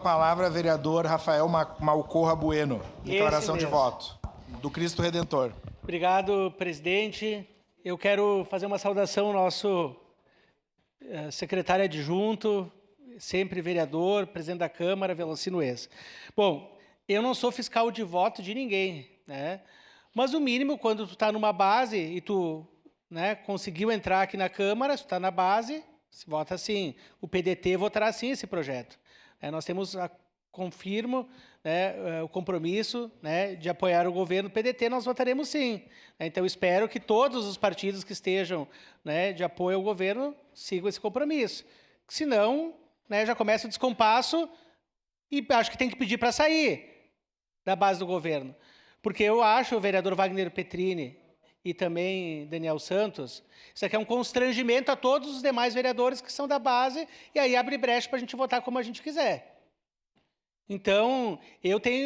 Palavra, vereador Rafael Malcorra Bueno. Declaração de mesmo. voto. Do Cristo Redentor. Obrigado, presidente. Eu quero fazer uma saudação ao nosso secretário adjunto, sempre vereador, presidente da Câmara, Velocino Ex. Bom, eu não sou fiscal de voto de ninguém, né? Mas o mínimo, quando tu está numa base e tu, né, conseguiu entrar aqui na Câmara, se tu está na base, se vota sim. O PDT votará sim esse projeto. Nós temos, confirmo, né, o compromisso, né, de apoiar o governo PDT, nós votaremos sim. Então, espero que todos os partidos que estejam, né, de apoio ao governo sigam esse compromisso. Senão, né, já começa o descompasso e acho que tem que pedir para sair da base do governo. Porque eu acho, o vereador Wagner Petrini e também Daniel Santos, isso aqui é um constrangimento a todos os demais vereadores que são da base, e aí abre brecha para a gente votar como a gente quiser. Então,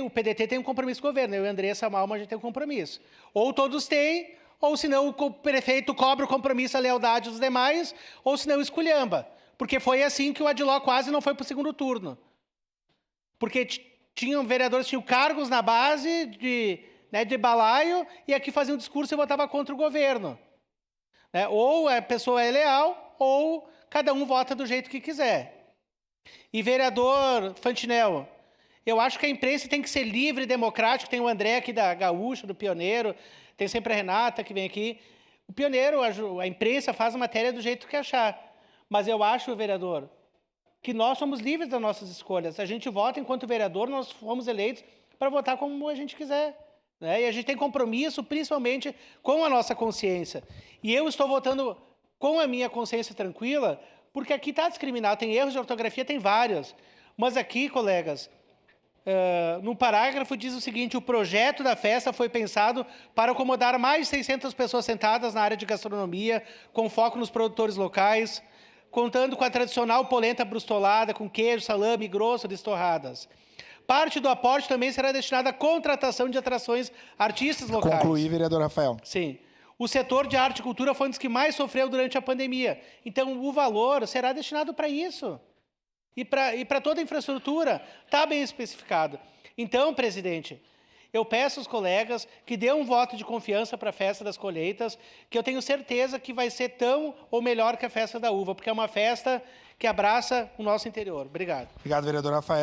o PDT tem um compromisso com o governo, eu e a Andressa Malma, a gente tem um compromisso. Ou todos têm, ou senão o prefeito cobra o compromisso, a lealdade dos demais, ou senão esculhamba. Porque foi assim que o Adiló quase não foi para o segundo turno. Porque vereadores tinham cargos na base de balaio, e aqui fazia um discurso e votava contra o governo. Ou a pessoa é leal, ou cada um vota do jeito que quiser. E vereador Fantinel, eu acho que a imprensa tem que ser livre e democrática. Tem o André aqui da Gaúcha, do Pioneiro, tem sempre a Renata que vem aqui. O Pioneiro, a imprensa faz a matéria do jeito que achar. Mas eu acho, vereador, que nós somos livres das nossas escolhas. A gente vota enquanto vereador, nós fomos eleitos para votar como a gente quiser. E a gente tem compromisso, principalmente, com a nossa consciência. E eu estou votando com a minha consciência tranquila, porque aqui está discriminado. Tem erros de ortografia, tem vários. Mas aqui, colegas, no parágrafo diz o seguinte: o projeto da festa foi pensado para acomodar mais de 600 pessoas sentadas na área de gastronomia, com foco nos produtores locais, contando com a tradicional polenta brustolada, com queijo, salame grosso de torradas. Parte do aporte também será destinada à contratação de atrações artistas locais. Concluir, vereador Rafael. Sim. O setor de arte e cultura foi um dos que mais sofreu durante a pandemia. Então, o valor será destinado para isso. E para toda a infraestrutura. Está bem especificado. Então, presidente, eu peço aos colegas que dêem um voto de confiança para a Festa das Colheitas, que eu tenho certeza que vai ser tão ou melhor que a Festa da Uva, porque é uma festa que abraça o nosso interior. Obrigado. Obrigado, vereador Rafael.